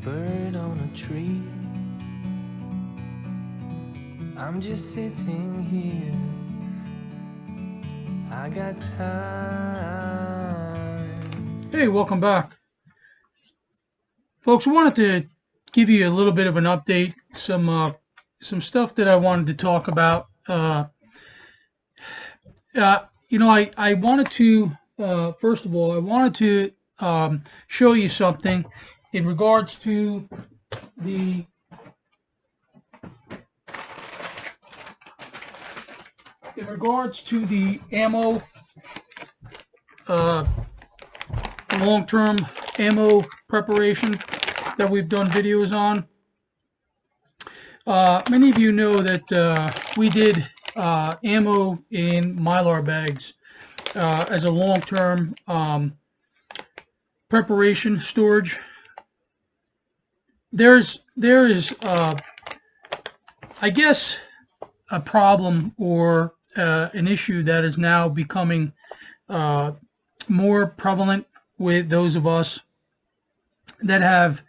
bird on a tree. I'm just sitting here. I got time. Hey, welcome back. Folks, I wanted to give you a little bit of an update, some stuff that I wanted to talk about. I wanted to, first of all, I wanted to show you something in regards to the ammo, long-term ammo preparation that we've done videos on. Many of you know that we did ammo in Mylar bags as a long-term preparation storage. There is I guess a problem or an issue that is now becoming more prevalent with those of us that have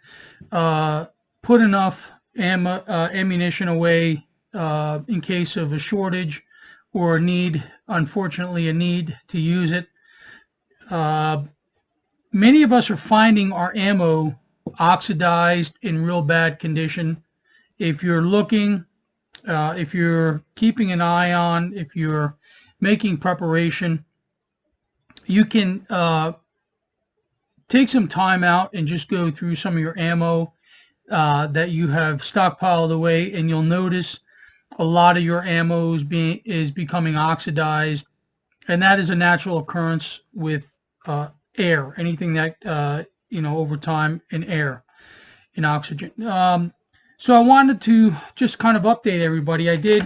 put enough ammunition away in case of a shortage or a need, unfortunately a need to use it. Many of us are finding our ammo oxidized in real bad condition. If you're looking, if you're keeping an eye on, if you're making preparation, you can take some time out and just go through some of your ammo that you have stockpiled away, and you'll notice a lot of your ammo is becoming oxidized, and that is a natural occurrence with air, anything that over time in air, in oxygen. So I wanted to just kind of update everybody. I did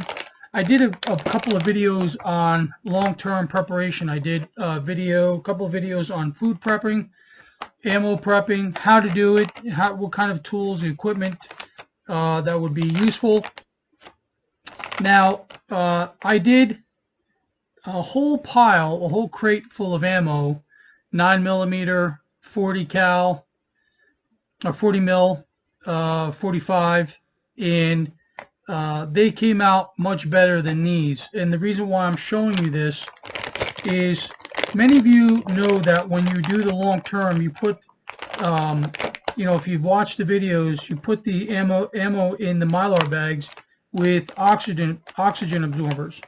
a couple of videos on long-term preparation. I did a couple of videos on food prepping, ammo prepping, how to do it, what kind of tools, equipment that would be useful. Now, I did a whole crate full of ammo, 9mm, 40 cal, or 40 mil, 45, and they came out much better than these. And the reason why I'm showing you this is many of you know that when you do the long term, you put, if you've watched the videos, you put the ammo in the Mylar bags with oxygen absorbers.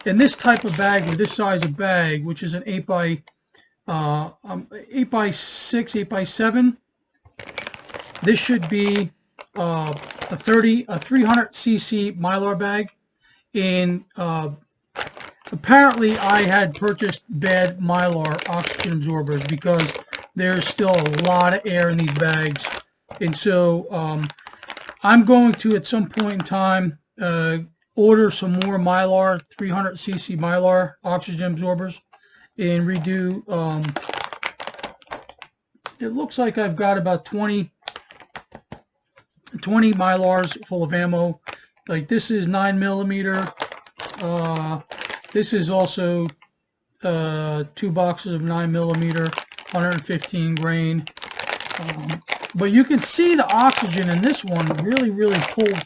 And this type of bag, with this size of bag, which is an 8x6, 8x7, this should be a 300cc Mylar bag. And apparently I had purchased bad Mylar oxygen absorbers because there's still a lot of air in these bags. And so I'm going to, at some point in time, order some more Mylar, 300cc Mylar oxygen absorbers, and redo. It looks like I've got about 20 Mylars full of ammo. Like this is 9mm. This is also 2 boxes of 9mm, 115 grain. But you can see the oxygen in this one really pulled.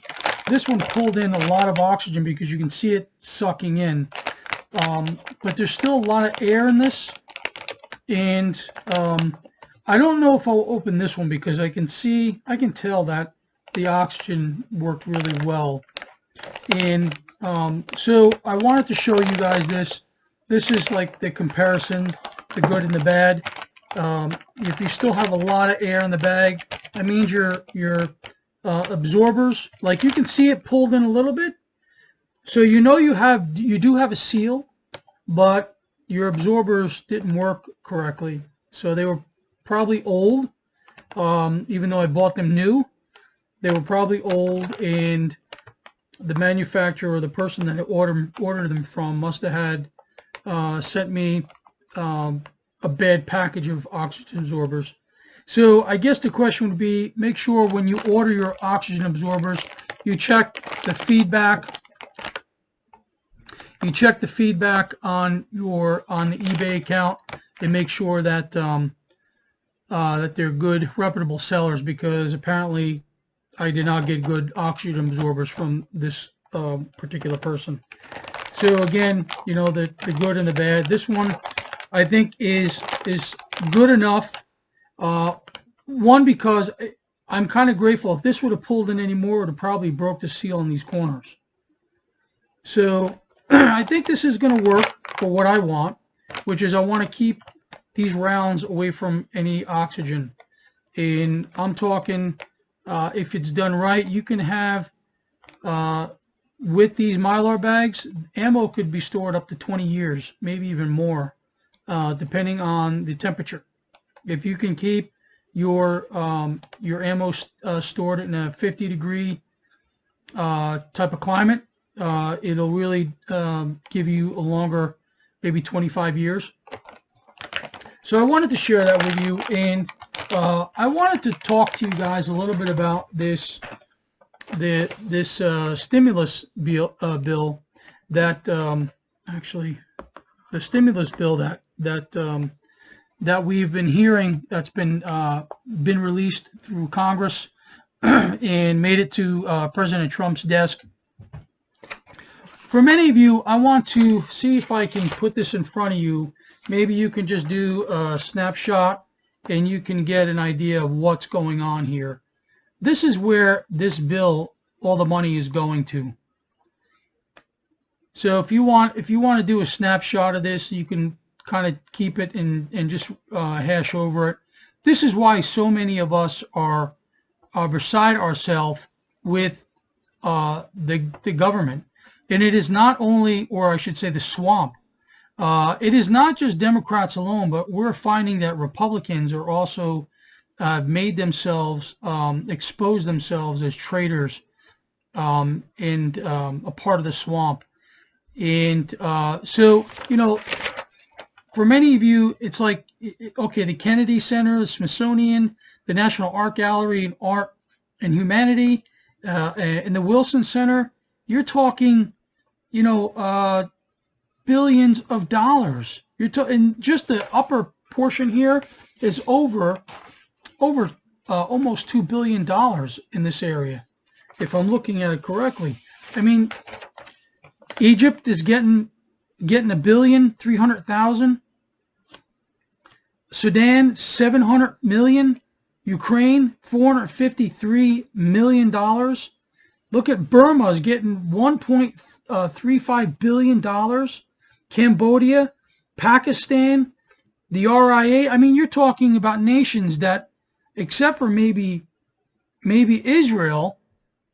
This one pulled in a lot of oxygen because you can see it sucking in. But there's still a lot of air in this, and I don't know if I'll open this one because I can tell that the oxygen worked really well. And so I wanted to show you guys this. This is like the comparison, the good and the bad. If you still have a lot of air in the bag, that means your absorbers, like you can see it pulled in a little bit. So you do have a seal, but your absorbers didn't work correctly. So they were probably old, even though I bought them new. They were probably old, and the manufacturer or the person that I ordered them from must have had sent me a bad package of oxygen absorbers. So I guess the question would be, make sure when you order your oxygen absorbers, you check the feedback. You check the feedback on the eBay account and make sure that that they're good, reputable sellers, because apparently I did not get good oxygen absorbers from this particular person. So again, you know, the good and the bad. This one I think is good enough. One, because I'm kind of grateful. If this would have pulled in anymore, it would have probably broke the seal in these corners. So I think this is going to work for what I want, which is I want to keep these rounds away from any oxygen. And I'm talking, if it's done right, you can have, with these Mylar bags, ammo could be stored up to 20 years, maybe even more, depending on the temperature. If you can keep your ammo stored in a 50-degree type of climate, it'll really give you a longer, maybe 25 years. So I wanted to share that with you, and I wanted to talk to you guys a little bit about this stimulus bill that actually the stimulus bill that we've been hearing, that's been released through Congress and made it to President Trump's desk. For many of you, I want to see if I can put this in front of you. Maybe you can just do a snapshot and you can get an idea of what's going on here. This is where this bill, all the money is going to. So if you want to do a snapshot of this, you can kind of keep it and just hash over it. This is why so many of us are beside ourselves with the government. And it is not only, or I should say the swamp, it is not just Democrats alone, but we're finding that Republicans are also made themselves, exposed themselves as traitors and a part of the swamp. And so, you know, for many of you, it's like, okay, the Kennedy Center, the Smithsonian, the National Art Gallery and Art and Humanity, and the Wilson Center, you're talking, you know, billions of dollars. You're talking just the upper portion here is over almost $2 billion in this area, if I'm looking at it correctly. I mean, Egypt is getting $1,300,000,000. Sudan, 700 million. Ukraine, $453 million. Look at Burma is getting $1.35 billion. Cambodia, Pakistan, the RIA. I mean, you're talking about nations that, except for maybe Israel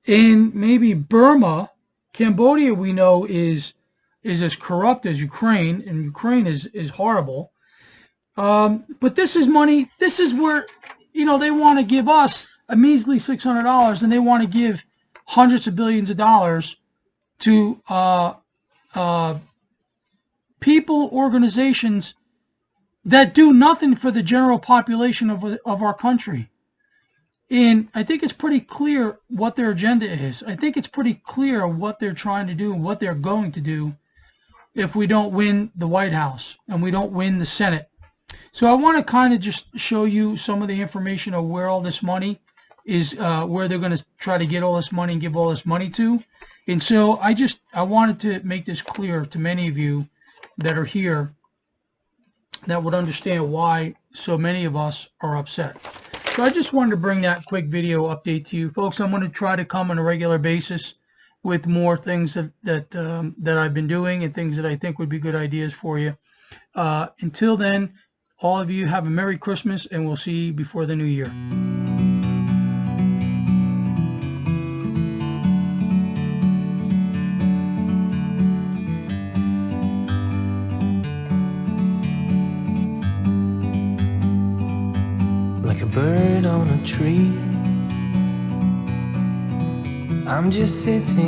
and maybe Burma, Cambodia we know is as corrupt as Ukraine, and Ukraine is horrible. But this is money. This is where, you know, they want to give us a measly $600, and they want to give hundreds of billions of dollars to people, organizations that do nothing for the general population of our country. And I think it's pretty clear what their agenda is. I think it's pretty clear what they're trying to do and what they're going to do if we don't win the White House and we don't win the Senate. So I want to kind of just show you some of the information of where all this money is, where they're going to try to get all this money and give all this money to. And so I wanted to make this clear to many of you that are here that would understand why so many of us are upset. So I just wanted to bring that quick video update to you. Folks, I'm going to try to come on a regular basis with more things that I've been doing and things that I think would be good ideas for you. Until then, all of you have a Merry Christmas, and we'll see you before the new year. Like a bird on a tree, I'm just sitting